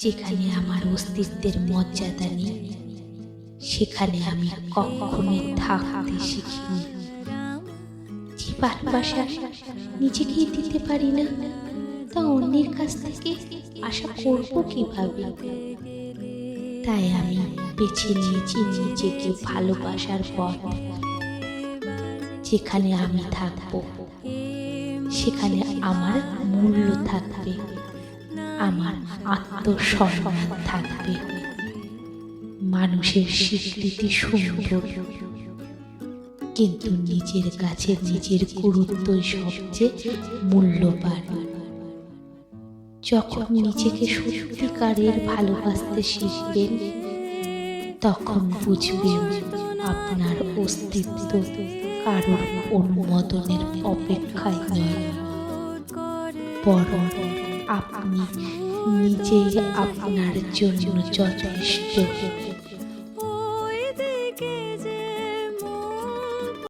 যেখানে আমার অস্তিত্বের মর্যাদা নেই, সেখানে আমি কখনোই থাকতে শিখিনি। যে ভালোবাসা নিজেকেই দিতে পারি না, তা অন্যের কাছ থেকে আশা করব কিভাবে? তাই আমি বেছে নিয়েছি নিজেকে ভালোবাসার পথ। যেখানে আমি থাকব, সেখানে আমার মূল্য থাকবে, আমার আত্মসম্মান থাকবে। মানুষের স্বীকৃতি সুন্দর, কিন্তু নিজের কাছে নিজের গুরুত্বই সবচেয়ে মূল্যবান। যখন নিজেকে সত্যিকারের ভালোবাসতে শিখবেন, তখন বুঝবেন আপনার অস্তিত্ব কারোর অনুমোদনের অপেক্ষায় নয়, বরং আপনি নিজেই আপনার জন্য যথেষ্ট।